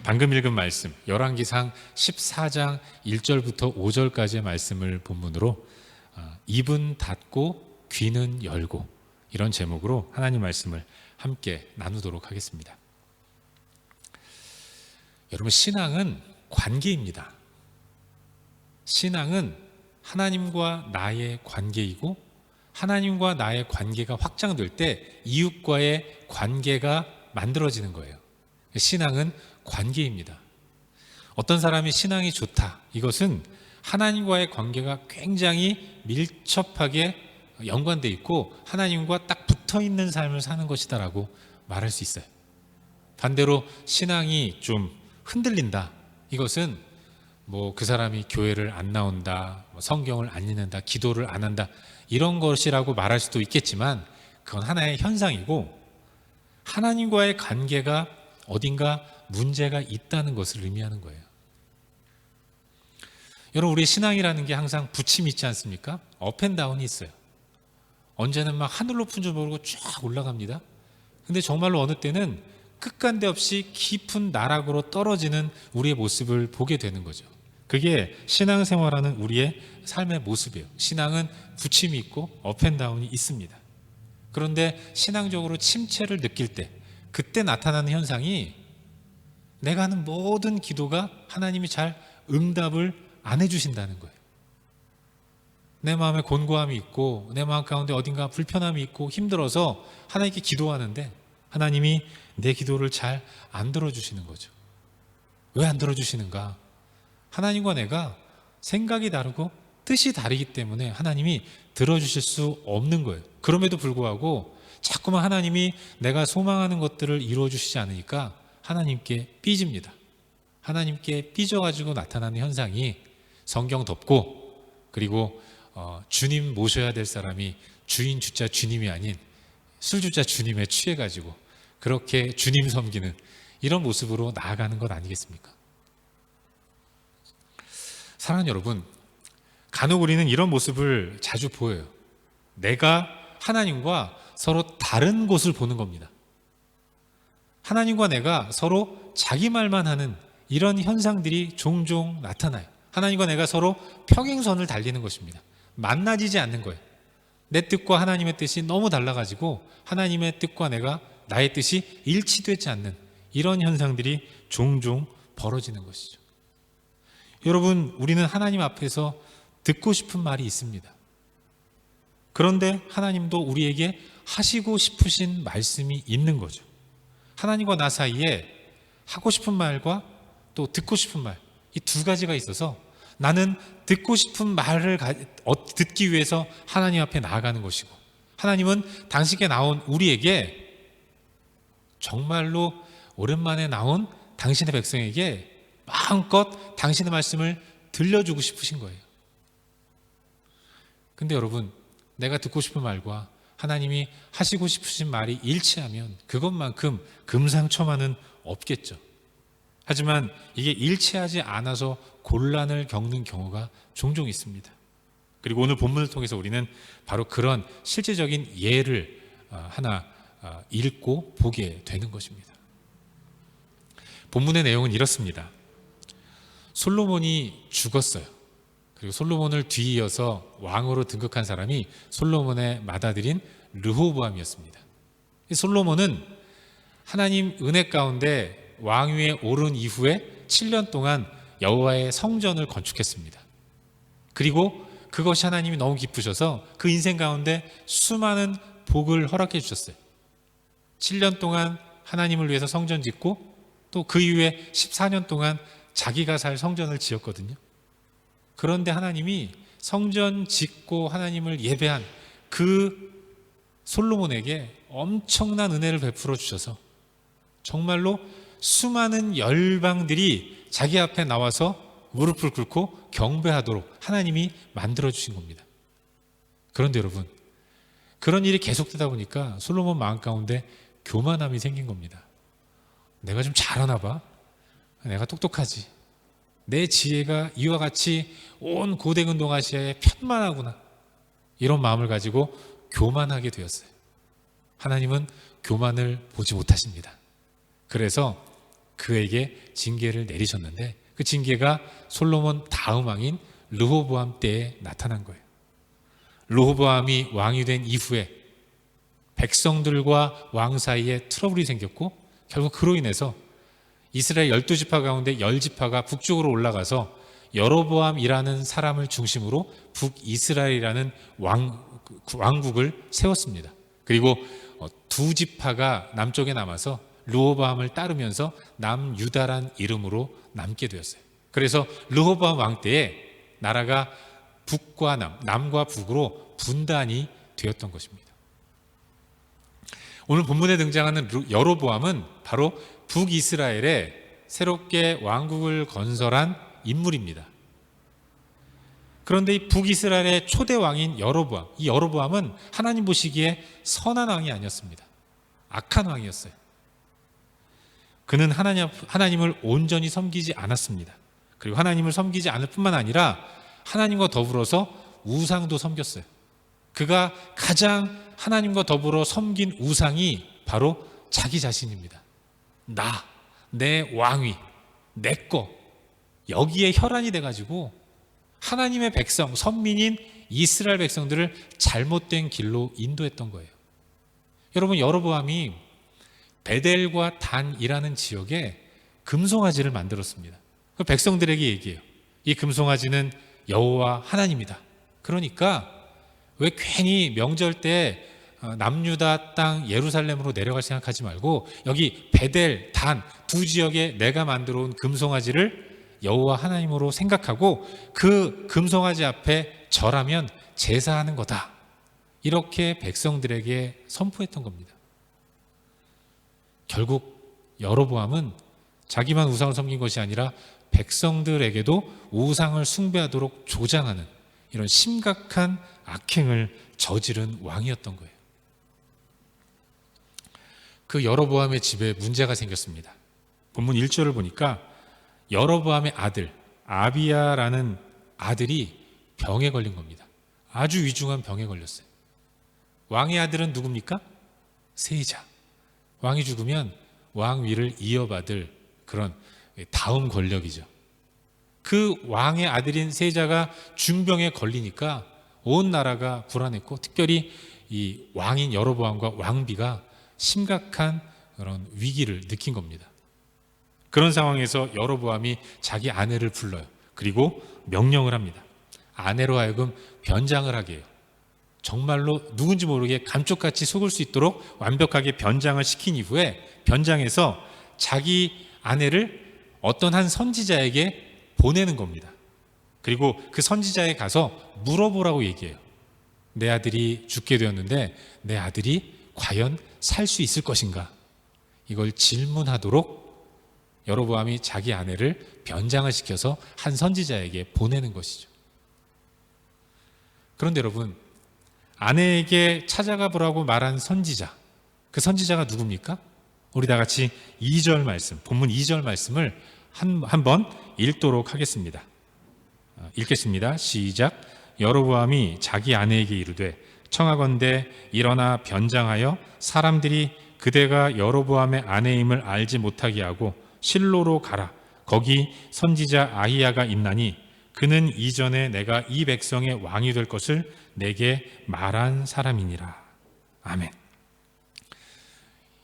방금 읽은 말씀, 열왕기상 14장 1절부터 5절까지의 말씀을 본문으로 입은 닫고 귀는 열고, 이런 제목으로 하나님 말씀을 함께 나누도록 하겠습니다. 여러분, 신앙은 관계입니다. 신앙은 하나님과 나의 관계이고, 하나님과 나의 관계가 확장될 때 이웃과의 관계가 만들어지는 거예요. 신앙은 관계입니다. 어떤 사람이 신앙이 좋다, 이것은 하나님과의 관계가 굉장히 밀접하게 연관되어 있고 하나님과 딱 붙어 있는 삶을 사는 것이다라고 말할 수 있어요. 반대로 신앙이 좀 흔들린다, 이것은 그 사람이 교회를 안 나온다, 성경을 안 읽는다, 기도를 안 한다, 이런 것이라고 말할 수도 있겠지만 그건 하나의 현상이고, 하나님과의 관계가 어딘가 문제가 있다는 것을 의미하는 거예요. 여러분, 우리 신앙이라는 게 항상 부침이 있지 않습니까? 업앤다운이 있어요. 언제는 막 하늘 높은 줄 모르고 쫙 올라갑니다. 근데 정말로 어느 때는 끝간데 없이 깊은 나락으로 떨어지는 우리의 모습을 보게 되는 거죠. 그게 신앙생활하는 우리의 삶의 모습이에요. 신앙은 부침이 있고 업앤다운이 있습니다. 그런데 신앙적으로 침체를 느낄 때, 그때 나타나는 현상이 내가 하는 모든 기도가 하나님이 잘 응답을 안 해주신다는 거예요. 내 마음에 곤고함이 있고 내 마음 가운데 어딘가 불편함이 있고 힘들어서 하나님께 기도하는데 하나님이 내 기도를 잘 안 들어주시는 거죠. 왜 안 들어주시는가? 하나님과 내가 생각이 다르고 뜻이 다르기 때문에 하나님이 들어주실 수 없는 거예요. 그럼에도 불구하고 자꾸만 하나님이 내가 소망하는 것들을 이루어주시지 않으니까 하나님께 삐집니다. 하나님께 삐져가지고 나타나는 현상이 성경 덮고, 그리고 주님 모셔야 될 사람이 주인 주자 주님이 아닌 술 주자 주님에 취해가지고 그렇게 주님 섬기는 이런 모습으로 나아가는 것 아니겠습니까? 사랑하는 여러분, 간혹 우리는 이런 모습을 자주 보여요. 내가 하나님과 서로 다른 곳을 보는 겁니다. 하나님과 내가 서로 자기 말만 하는 이런 현상들이 종종 나타나요. 하나님과 내가 서로 평행선을 달리는 것입니다. 만나지지 않는 거예요. 내 뜻과 하나님의 뜻이 너무 달라가지고 하나님의 뜻과 나의 뜻이 일치되지 않는 이런 현상들이 종종 벌어지는 것이죠. 여러분, 우리는 하나님 앞에서 듣고 싶은 말이 있습니다. 그런데 하나님도 우리에게 하시고 싶으신 말씀이 있는 거죠. 하나님과 나 사이에 하고 싶은 말과 또 듣고 싶은 말, 이 두 가지가 있어서 나는 듣고 싶은 말을 듣기 위해서 하나님 앞에 나아가는 것이고, 하나님은 당신께 나온 우리에게 정말로 오랜만에 나온 당신의 백성에게 마음껏 당신의 말씀을 들려주고 싶으신 거예요. 근데 여러분, 내가 듣고 싶은 말과 하나님이 하시고 싶으신 말이 일치하면 그것만큼 금상첨화는 없겠죠. 하지만 이게 일치하지 않아서 곤란을 겪는 경우가 종종 있습니다. 그리고 오늘 본문을 통해서 우리는 바로 그런 실제적인 예를 하나 읽고 보게 되는 것입니다. 본문의 내용은 이렇습니다. 솔로몬이 죽었어요. 그리고 솔로몬을 뒤이어서 왕으로 등극한 사람이 솔로몬의 맏아들인 르호보암이었습니다. 솔로몬은 하나님 은혜 가운데 왕위에 오른 이후에 7년 동안 여호와의 성전을 건축했습니다. 그리고 그것이 하나님이 너무 기쁘셔서 그 인생 가운데 수많은 복을 허락해 주셨어요. 7년 동안 하나님을 위해서 성전 짓고 또 그 이후에 14년 동안 자기가 살 성전을 지었거든요. 그런데 하나님이 성전 짓고 하나님을 예배한 그 솔로몬에게 엄청난 은혜를 베풀어 주셔서 정말로 수많은 열방들이 자기 앞에 나와서 무릎을 꿇고 경배하도록 하나님이 만들어 주신 겁니다. 그런데 여러분, 그런 일이 계속되다 보니까 솔로몬 마음 가운데 교만함이 생긴 겁니다. 내가 좀 잘하나 봐. 내가 똑똑하지. 내 지혜가 이와 같이 온 고대근 동아시아에 편만하구나. 이런 마음을 가지고 교만하게 되었어요. 하나님은 교만을 보지 못하십니다. 그래서 그에게 징계를 내리셨는데 그 징계가 솔로몬 다음 왕인 르호보암 때에 나타난 거예요. 르호보암이 왕이 된 이후에 백성들과 왕 사이에 트러블이 생겼고 결국 그로 인해서 이스라엘 12지파 가운데 10지파가 북쪽으로 올라가서 여로보암이라는 사람을 중심으로 북이스라엘이라는 왕국을 세웠습니다. 그리고 두 지파가 남쪽에 남아서 르호보암을 따르면서 남유다란 이름으로 남게 되었어요. 그래서 르호보암 왕 때에 나라가 북과 남과 북으로 분단이 되었던 것입니다. 오늘 본문에 등장하는 여로보암은 바로 북이스라엘에 새롭게 왕국을 건설한 인물입니다. 그런데 이 북이스라엘의 초대 왕인 여로보암, 이 여로보암은 하나님 보시기에 선한 왕이 아니었습니다. 악한 왕이었어요. 그는 하나님을 온전히 섬기지 않았습니다. 그리고 하나님을 섬기지 않을 뿐만 아니라 하나님과 더불어서 우상도 섬겼어요. 그가 가장 하나님과 더불어 섬긴 우상이 바로 자기 자신입니다. 내 왕위, 내 거, 여기에 혈안이 돼가지고 하나님의 백성, 선민인 이스라엘 백성들을 잘못된 길로 인도했던 거예요. 여러분, 여로보암이 베델과 단이라는 지역에 금송아지를 만들었습니다. 그 백성들에게 얘기해요. 이 금송아지는 여호와 하나님이다. 그러니까 왜 괜히 명절 때 남유다 땅 예루살렘으로 내려갈 생각하지 말고 여기 베델, 단 두 지역에 내가 만들어 온 금송아지를 여호와 하나님으로 생각하고 그 금송아지 앞에 절하면 제사하는 거다. 이렇게 백성들에게 선포했던 겁니다. 결국 여로보암은 자기만 우상을 섬긴 것이 아니라 백성들에게도 우상을 숭배하도록 조장하는 이런 심각한 악행을 저지른 왕이었던 거예요. 그 여로보암의 집에 문제가 생겼습니다. 본문 1절을 보니까 여로보암의 아들 아비야라는 아들이 병에 걸린 겁니다. 아주 위중한 병에 걸렸어요. 왕의 아들은 누굽니까? 세자. 왕이 죽으면 왕위를 이어받을 그런 다음 권력이죠. 그 왕의 아들인 세자가 중병에 걸리니까 온 나라가 불안했고 특별히 이 왕인 여로보암과 왕비가 심각한 그런 위기를 느낀 겁니다. 그런 상황에서 여로보암이 자기 아내를 불러요. 그리고 명령을 합니다. 아내로 하여금 변장을 하게 해요. 정말로 누군지 모르게 감쪽같이 속을 수 있도록 완벽하게 변장을 시킨 이후에 변장해서 자기 아내를 어떤 한 선지자에게 보내는 겁니다. 그리고 그 선지자에 가서 물어보라고 얘기해요. 내 아들이 죽게 되었는데 내 아들이 과연 살 수 있을 것인가? 이걸 질문하도록 여로보암이 자기 아내를 변장을 시켜서 한 선지자에게 보내는 것이죠. 그런데 여러분, 아내에게 찾아가 보라고 말한 선지자, 그 선지자가 누굽니까? 우리 다 같이 2절 말씀, 본문 2절 말씀을 한번 읽도록 하겠습니다. 읽겠습니다. 시작. 여로보암이 자기 아내에게 이르되 청하건대 일어나 변장하여 사람들이 그대가 여로보암의 아내임을 알지 못하게 하고 실로로 가라. 거기 선지자 아히야가 있나니 그는 이전에 내가 이 백성의 왕이 될 것을 내게 말한 사람이니라. 아멘.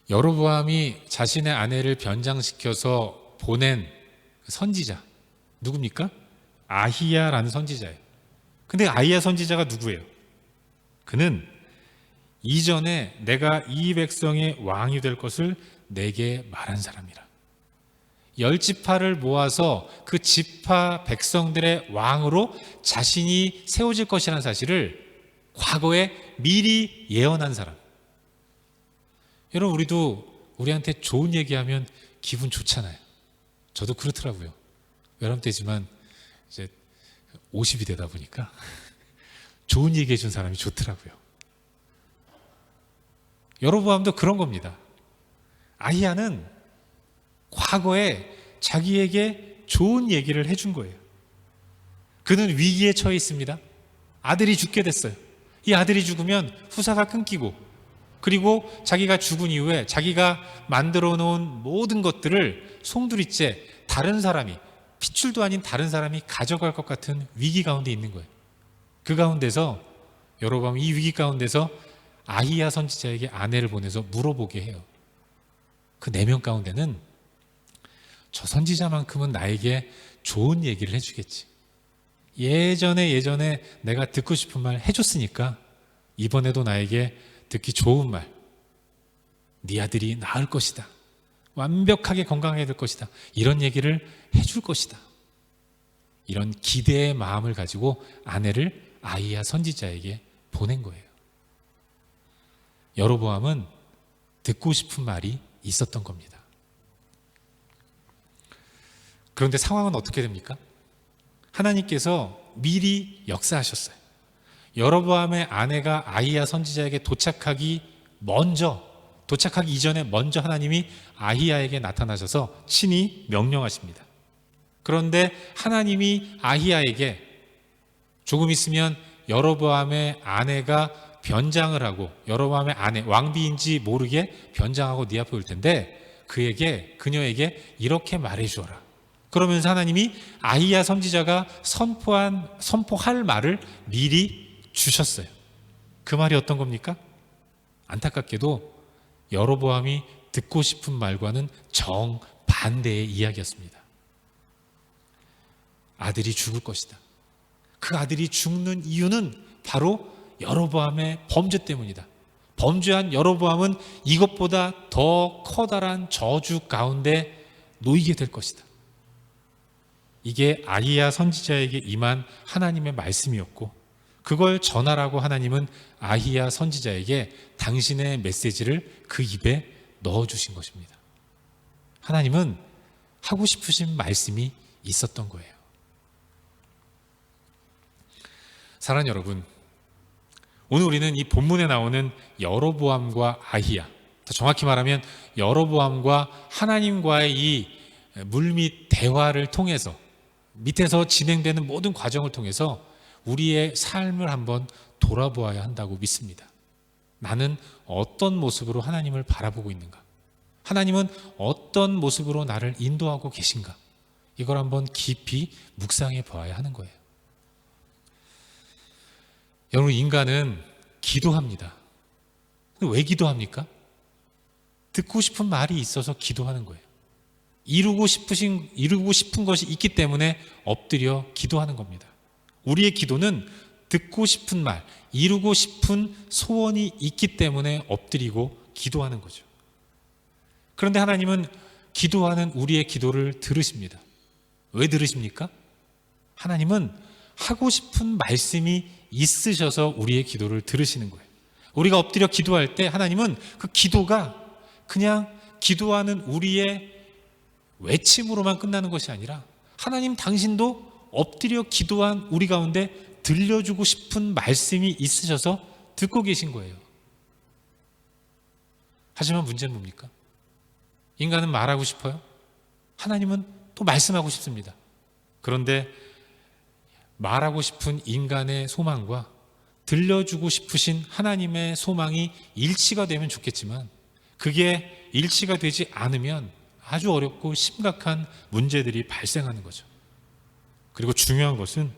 여로보암이 자신의 아내를 변장시켜서 보낸 선지자 누굽니까? 아히야라는 선지자예요. 근데 아히야 선지자가 누구예요? 그는 이전에 내가 이 백성의 왕이 될 것을 내게 말한 사람이라. 10지파를 모아서 그 지파 백성들의 왕으로 자신이 세워질 것이라는 사실을 과거에 미리 예언한 사람. 여러분, 우리도 우리한테 좋은 얘기하면 기분 좋잖아요. 저도 그렇더라고요. 외람되지만 이제 50이 되다 보니까 좋은 얘기 해준 사람이 좋더라고요. 여로보암도 그런 겁니다. 아히야는 과거에 자기에게 좋은 얘기를 해준 거예요. 그는 위기에 처해 있습니다. 아들이 죽게 됐어요. 이 아들이 죽으면 후사가 끊기고 그리고 자기가 죽은 이후에 자기가 만들어 놓은 모든 것들을 송두리째 다른 사람이, 핏줄도 아닌 다른 사람이 가져갈 것 같은 위기 가운데 있는 거예요. 그 가운데서 여로보암이 이 위기 가운데서 아히야 선지자에게 아내를 보내서 물어보게 해요. 그 4명 가운데는 저 선지자만큼은 나에게 좋은 얘기를 해주겠지. 예전에 내가 듣고 싶은 말 해줬으니까 이번에도 나에게 듣기 좋은 말, 네 아들이 나을 것이다, 완벽하게 건강해야 될 것이다, 이런 얘기를 해줄 것이다. 이런 기대의 마음을 가지고 아내를 아히야 선지자에게 보낸 거예요. 여로보암은 듣고 싶은 말이 있었던 겁니다. 그런데 상황은 어떻게 됩니까? 하나님께서 미리 역사하셨어요. 여로보암의 아내가 아히야 선지자에게 도착하기 이전에 먼저 하나님이 아히야에게 나타나셔서 친히 명령하십니다. 그런데 하나님이 아히야에게 조금 있으면 여로보암의 아내가 변장을 하고, 여로보암의 아내, 왕비인지 모르게 변장하고 네 앞에 올 텐데 그녀에게 이렇게 말해 주어라. 그러면서 하나님이 아히야 선지자가 선포할 말을 미리 주셨어요. 그 말이 어떤 겁니까? 안타깝게도 여로보암이 듣고 싶은 말과는 정반대의 이야기였습니다. 아들이 죽을 것이다. 그 아들이 죽는 이유는 바로 여로보암의 범죄 때문이다. 범죄한 여로보암은 이것보다 더 커다란 저주 가운데 놓이게 될 것이다. 이게 아히야 선지자에게 임한 하나님의 말씀이었고, 그걸 전하라고 하나님은 아히야 선지자에게 당신의 메시지를 그 입에 넣어주신 것입니다. 하나님은 하고 싶으신 말씀이 있었던 거예요. 사랑하는 여러분, 오늘 우리는 이 본문에 나오는 여로보암과 아히야, 더 정확히 말하면 여로보암과 하나님과의 이 물밑 대화를 통해서, 밑에서 진행되는 모든 과정을 통해서 우리의 삶을 한번 돌아보아야 한다고 믿습니다. 나는 어떤 모습으로 하나님을 바라보고 있는가? 하나님은 어떤 모습으로 나를 인도하고 계신가? 이걸 한번 깊이 묵상해 보아야 하는 거예요. 여러분, 인간은 기도합니다. 왜 기도합니까? 듣고 싶은 말이 있어서 기도하는 거예요. 이루고 싶은 것이 있기 때문에 엎드려 기도하는 겁니다. 우리의 기도는 듣고 싶은 말, 이루고 싶은 소원이 있기 때문에 엎드리고 기도하는 거죠. 그런데 하나님은 기도하는 우리의 기도를 들으십니다. 왜 들으십니까? 하나님은 하고 싶은 말씀이 있으셔서 우리의 기도를 들으시는 거예요. 우리가 엎드려 기도할 때 하나님은 그 기도가 그냥 기도하는 우리의 외침으로만 끝나는 것이 아니라, 하나님 당신도 엎드려 기도한 우리 가운데 들려주고 싶은 말씀이 있으셔서 듣고 계신 거예요. 하지만 문제는 뭡니까? 인간은 말하고 싶어요. 하나님은 또 말씀하고 싶습니다. 그런데 말하고 싶은 인간의 소망과 들려주고 싶으신 하나님의 소망이 일치가 되면 좋겠지만, 그게 일치가 되지 않으면 아주 어렵고 심각한 문제들이 발생하는 거죠. 그리고 중요한 것은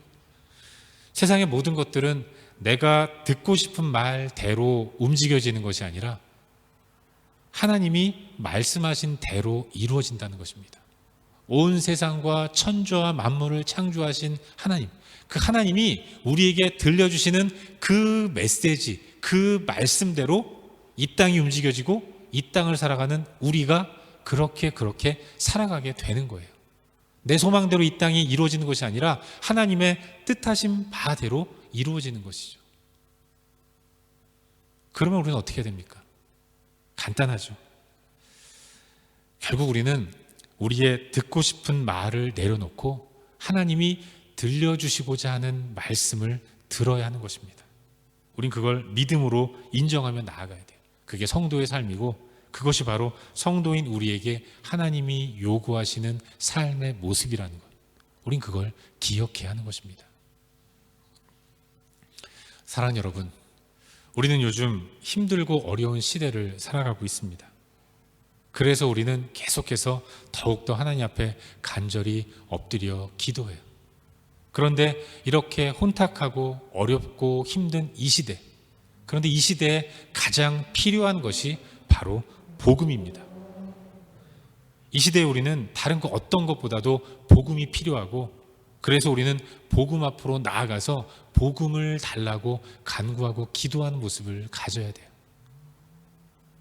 세상의 모든 것들은 내가 듣고 싶은 말대로 움직여지는 것이 아니라 하나님이 말씀하신 대로 이루어진다는 것입니다. 온 세상과 천주와 만물을 창조하신 하나님, 그 하나님이 우리에게 들려주시는 그 메시지, 그 말씀대로 이 땅이 움직여지고 이 땅을 살아가는 우리가 그렇게 살아가게 되는 거예요. 내 소망대로 이 땅이 이루어지는 것이 아니라 하나님의 뜻하신 바대로 이루어지는 것이죠. 그러면 우리는 어떻게 해야 됩니까? 간단하죠. 결국 우리는 우리의 듣고 싶은 말을 내려놓고 하나님이 들려주시고자 하는 말씀을 들어야 하는 것입니다. 우린 그걸 믿음으로 인정하며 나아가야 돼요. 그게 성도의 삶이고, 그것이 바로 성도인 우리에게 하나님이 요구하시는 삶의 모습이라는 것. 우린 그걸 기억해야 하는 것입니다. 사랑하는 여러분, 우리는 요즘 힘들고 어려운 시대를 살아가고 있습니다. 그래서 우리는 계속해서 더욱더 하나님 앞에 간절히 엎드려 기도해요. 그런데 이렇게 혼탁하고 어렵고 힘든 이 시대, 그런데 이 시대에 가장 필요한 것이 바로 복음입니다. 이 시대에 우리는 다른 것 어떤 것보다도 복음이 필요하고, 그래서 우리는 복음 앞으로 나아가서 복음을 달라고 간구하고 기도하는 모습을 가져야 돼요.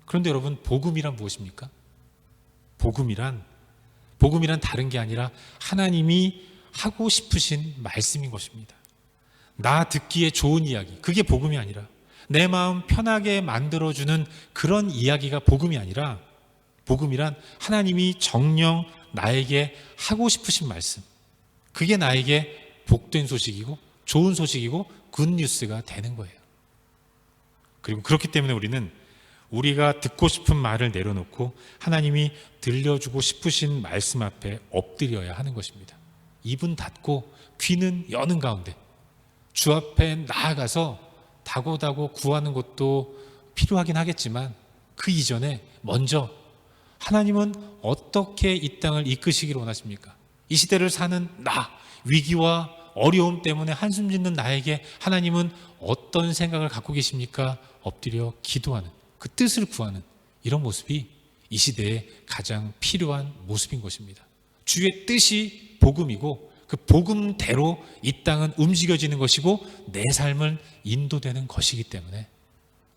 그런데 여러분, 복음이란 무엇입니까? 복음이란 다른 게 아니라 하나님이 하고 싶으신 말씀인 것입니다. 나 듣기에 좋은 이야기, 그게 복음이 아니라, 내 마음 편하게 만들어주는 그런 이야기가 복음이 아니라, 복음이란 하나님이 정녕 나에게 하고 싶으신 말씀, 그게 나에게 복된 소식이고 좋은 소식이고 굿뉴스가 되는 거예요. 그리고 그렇기 때문에 우리는 우리가 듣고 싶은 말을 내려놓고 하나님이 들려주고 싶으신 말씀 앞에 엎드려야 하는 것입니다. 입은 닫고 귀는 여는 가운데 주 앞에 나아가서 다고다고 구하는 것도 필요하긴 하겠지만, 그 이전에 먼저 하나님은 어떻게 이 땅을 이끄시기를 원하십니까? 이 시대를 사는 나, 위기와 어려움 때문에 한숨 짓는 나에게 하나님은 어떤 생각을 갖고 계십니까? 엎드려 기도하는, 그 뜻을 구하는 이런 모습이 이 시대에 가장 필요한 모습인 것입니다. 주의 뜻이 복음이고, 그 복음대로 이 땅은 움직여지는 것이고 내 삶은 인도되는 것이기 때문에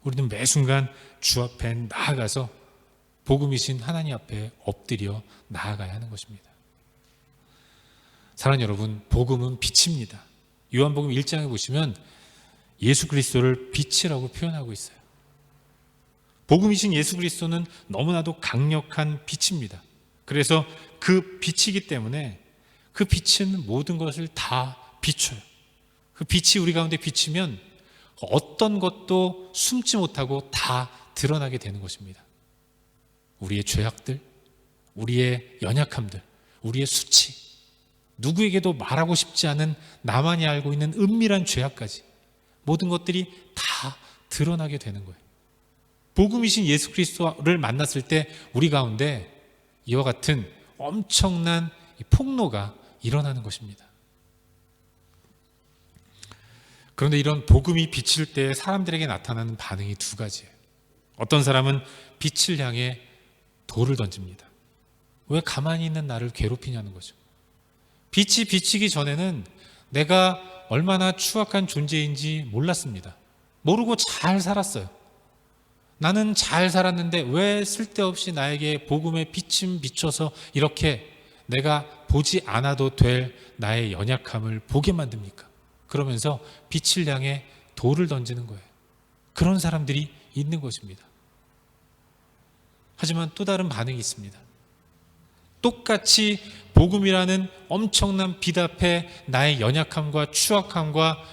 우리는 매 순간 주 앞에 나아가서 복음이신 하나님 앞에 엎드려 나아가야 하는 것입니다. 사랑하는 여러분, 복음은 빛입니다. 요한복음 1장에 보시면 예수 그리스도를 빛이라고 표현하고 있어요. 복음이신 예수 그리스도는 너무나도 강력한 빛입니다. 그래서 그 빛이기 때문에 그 빛은 모든 것을 다 비춰요. 그 빛이 우리 가운데 비치면 어떤 것도 숨지 못하고 다 드러나게 되는 것입니다. 우리의 죄악들, 우리의 연약함들, 우리의 수치, 누구에게도 말하고 싶지 않은 나만이 알고 있는 은밀한 죄악까지 모든 것들이 다 드러나게 되는 거예요. 복음이신 예수 그리스도를 만났을 때 우리 가운데 이와 같은 엄청난 폭로가 일어나는 것입니다. 그런데 이런 복음이 비칠 때 사람들에게 나타나는 반응이 두 가지예요. 어떤 사람은 빛을 향해 돌을 던집니다. 왜 가만히 있는 나를 괴롭히냐는 거죠. 빛이 비치기 전에는 내가 얼마나 추악한 존재인지 몰랐습니다. 모르고 잘 살았어요. 나는 잘 살았는데 왜 쓸데없이 나에게 복음의 빛은 비춰서 이렇게 내가 보지 않아도 될 나의 연약함을 보게 만듭니까? 그러면서 빛을 향해 돌을 던지는 거예요. 그런 사람들이 있는 것입니다. 하지만 또 다른 반응이 있습니다. 똑같이 복음이라는 엄청난 빛 앞에 나의 연약함과 추악함과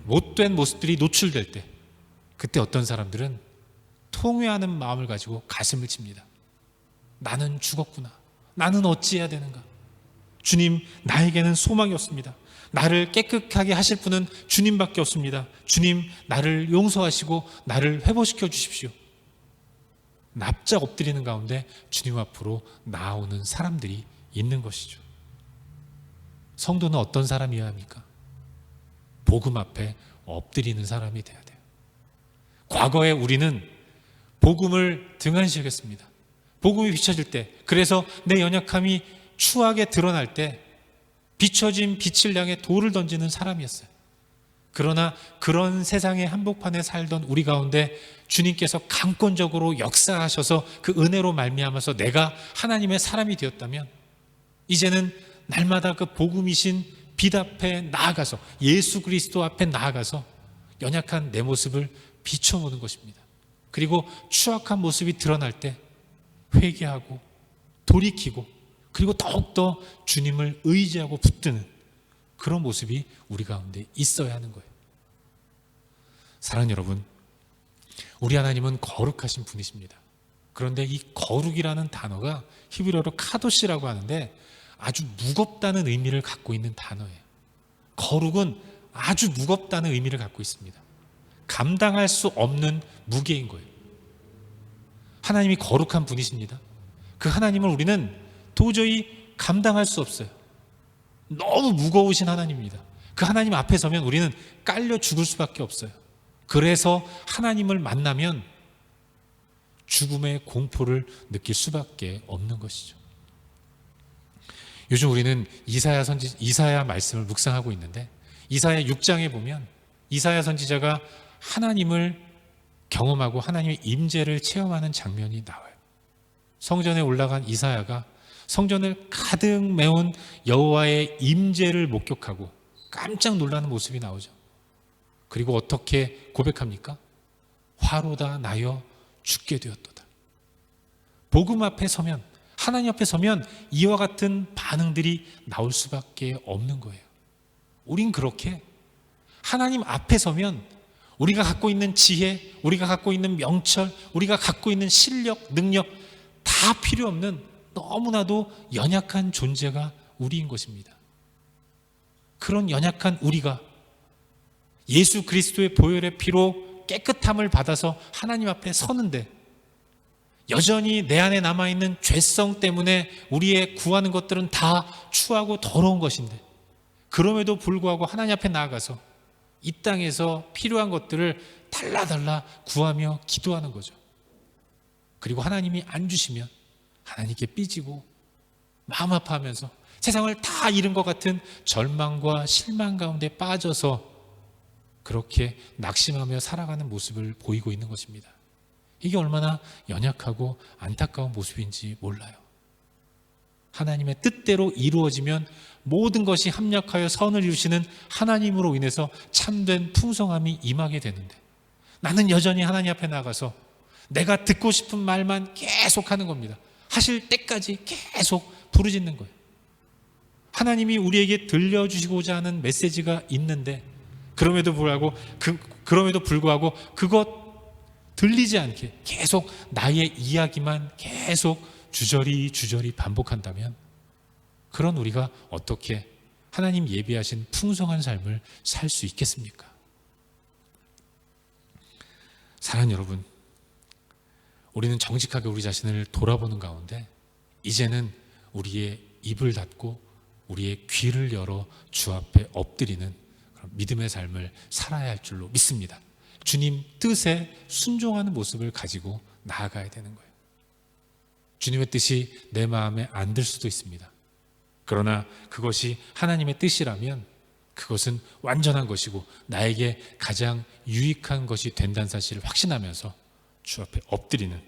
못된 모습들이 노출될 때, 그때 어떤 사람들은 통회하는 마음을 가지고 가슴을 칩니다. 나는 죽었구나. 나는 어찌해야 되는가? 주님, 나에게는 소망이 없습니다. 나를 깨끗하게 하실 분은 주님밖에 없습니다. 주님, 나를 용서하시고 나를 회복시켜 주십시오. 납작 엎드리는 가운데 주님 앞으로 나오는 사람들이 있는 것이죠. 성도는 어떤 사람이어야 합니까? 복음 앞에 엎드리는 사람이 되어야 돼요. 과거에 우리는 복음을 등한시 여겼습니다. 복음이 비춰질 때, 그래서 내 연약함이 추하게 드러날 때 비춰진 빛을 향해 돌을 던지는 사람이었어요. 그러나 그런 세상의 한복판에 살던 우리 가운데 주님께서 강권적으로 역사하셔서 그 은혜로 말미암아서 내가 하나님의 사람이 되었다면, 이제는 날마다 그 복음이신 빛 앞에 나아가서, 예수 그리스도 앞에 나아가서 연약한 내 모습을 비춰보는 것입니다. 그리고 추악한 모습이 드러날 때 회개하고 돌이키고, 그리고 더욱더 주님을 의지하고 붙드는 그런 모습이 우리 가운데 있어야 하는 거예요. 사랑하는 여러분, 우리 하나님은 거룩하신 분이십니다. 그런데 이 거룩이라는 단어가 히브리어로 카도시라고 하는데 아주 무겁다는 의미를 갖고 있는 단어예요. 거룩은 아주 무겁다는 의미를 갖고 있습니다. 감당할 수 없는 무게인 거예요. 하나님이 거룩한 분이십니다. 그 하나님을 우리는 도저히 감당할 수 없어요. 너무 무거우신 하나님입니다. 그 하나님 앞에 서면 우리는 깔려 죽을 수밖에 없어요. 그래서 하나님을 만나면 죽음의 공포를 느낄 수밖에 없는 것이죠. 요즘 우리는 이사야 말씀을 묵상하고 있는데, 이사야 6장에 보면 이사야 선지자가 하나님을 경험하고 하나님의 임재를 체험하는 장면이 나와요. 성전에 올라간 이사야가 성전을 가득 메운 여호와의 임재를 목격하고 깜짝 놀라는 모습이 나오죠. 그리고 어떻게 고백합니까? 화로다 나여 죽게 되었도다. 복음 앞에 서면, 하나님 앞에 서면 이와 같은 반응들이 나올 수밖에 없는 거예요. 우린 그렇게 하나님 앞에 서면 우리가 갖고 있는 지혜, 우리가 갖고 있는 명철, 우리가 갖고 있는 실력, 능력 다 필요 없는 너무나도 연약한 존재가 우리인 것입니다. 그런 연약한 우리가 예수 그리스도의 보혈의 피로 깨끗함을 받아서 하나님 앞에 서는데, 여전히 내 안에 남아있는 죄성 때문에 우리의 구하는 것들은 다 추하고 더러운 것인데, 그럼에도 불구하고 하나님 앞에 나아가서 이 땅에서 필요한 것들을 달라달라 구하며 기도하는 거죠. 그리고 하나님이 안 주시면 하나님께 삐지고 마음 아파하면서 세상을 다 잃은 것 같은 절망과 실망 가운데 빠져서 그렇게 낙심하며 살아가는 모습을 보이고 있는 것입니다. 이게 얼마나 연약하고 안타까운 모습인지 몰라요. 하나님의 뜻대로 이루어지면 모든 것이 합력하여 선을 이루시는 하나님으로 인해서 참된 풍성함이 임하게 되는데, 나는 여전히 하나님 앞에 나가서 내가 듣고 싶은 말만 계속 하는 겁니다. 하실 때까지 계속 부르짖는 거예요. 하나님이 우리에게 들려주시고자 하는 메시지가 있는데 그럼에도 불구하고 그것 들리지 않게 계속 나의 이야기만 계속 주저리 반복한다면, 그런 우리가 어떻게 하나님 예비하신 풍성한 삶을 살 수 있겠습니까? 사랑하는 여러분, 우리는 정직하게 우리 자신을 돌아보는 가운데 이제는 우리의 입을 닫고 우리의 귀를 열어 주 앞에 엎드리는 그런 믿음의 삶을 살아야 할 줄로 믿습니다. 주님 뜻에 순종하는 모습을 가지고 나아가야 되는 거예요. 주님의 뜻이 내 마음에 안 들 수도 있습니다. 그러나 그것이 하나님의 뜻이라면 그것은 완전한 것이고 나에게 가장 유익한 것이 된다는 사실을 확신하면서 주 앞에 엎드리는,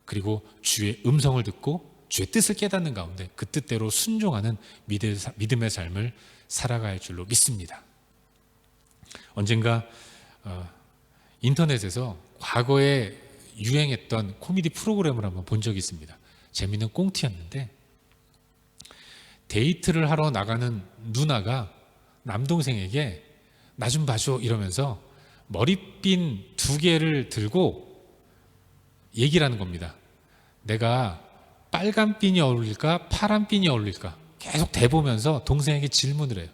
그리고 주의 음성을 듣고 주의 뜻을 깨닫는 가운데 그 뜻대로 순종하는 믿음의 삶을 살아갈 줄로 믿습니다. 언젠가 인터넷에서 과거에 유행했던 코미디 프로그램을 한번 본 적이 있습니다. 재미있는 꽁트였는데, 데이트를 하러 나가는 누나가 남동생에게 나 좀 봐줘 이러면서 머리핀 2개를 들고 얘기를 하는 겁니다. 내가 빨간 핀이 어울릴까 파란 핀이 어울릴까 계속 대보면서 동생에게 질문을 해요.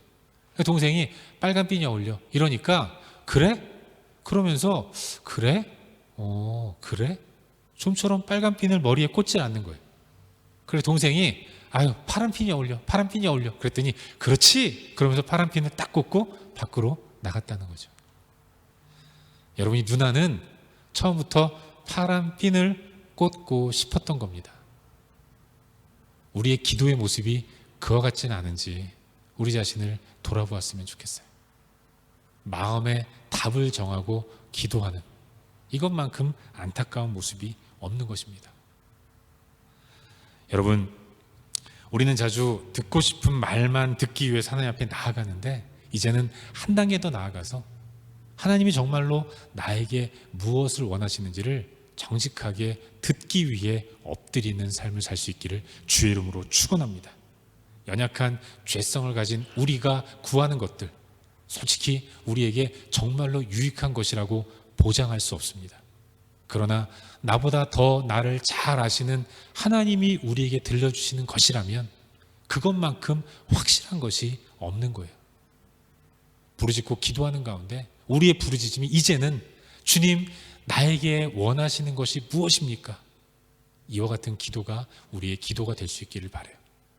동생이 빨간 핀이 어울려 이러니까 그래? 그러면서 그래? 그래? 좀처럼 빨간 핀을 머리에 꽂지 않는 거예요. 그래서 동생이 아유 파란 핀이 어울려 그랬더니 그렇지 그러면서 파란 핀을 딱 꽂고 밖으로 나갔다는 거죠. 여러분, 이 누나는 처음부터 파란 핀을 꽂고 싶었던 겁니다. 우리의 기도의 모습이 그와 같지는 않은지 우리 자신을 돌아보았으면 좋겠어요. 마음에 답을 정하고 기도하는 이것만큼 안타까운 모습이 없는 것입니다. 여러분, 우리는 자주 듣고 싶은 말만 듣기 위해 하나님 앞에 나아가는데, 이제는 한 단계 더 나아가서 하나님이 정말로 나에게 무엇을 원하시는지를 정직하게 듣기 위해 엎드리는 삶을 살 수 있기를 주의 이름으로 축원합니다. 연약한 죄성을 가진 우리가 구하는 것들, 솔직히 우리에게 정말로 유익한 것이라고 보장할 수 없습니다. 그러나 나보다 더 나를 잘 아시는 하나님이 우리에게 들려주시는 것이라면 그것만큼 확실한 것이 없는 거예요. 부르짖고 기도하는 가운데 우리의 부르짖음이 이제는 주님, 나에게 원하시는 것이 무엇입니까? 이와 같은 기도가 우리의 기도가 될 수 있기를 바라요.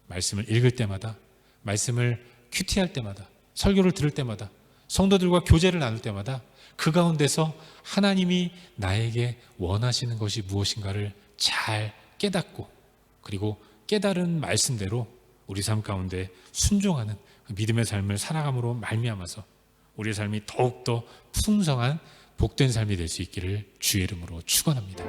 말씀을 읽을 때마다, 말씀을 큐티할 때마다, 설교를 들을 때마다, 성도들과 교제를 나눌 때마다 그 가운데서 하나님이 나에게 원하시는 것이 무엇인가를 잘 깨닫고, 그리고 깨달은 말씀대로 우리 삶 가운데 순종하는 믿음의 삶을 살아감으로 말미암아서 우리의 삶이 더욱더 풍성한 복된 삶이 될 수 있기를 주의 이름으로 축원합니다.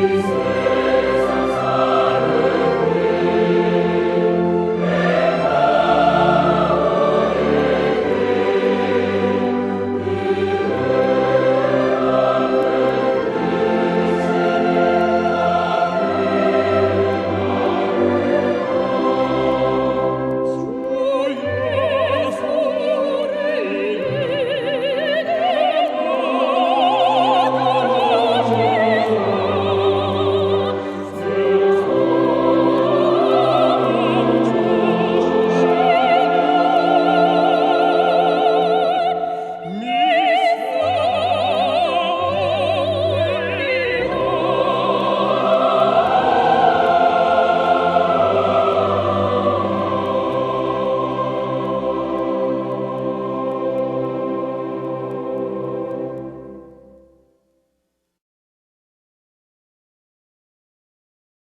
Jesus.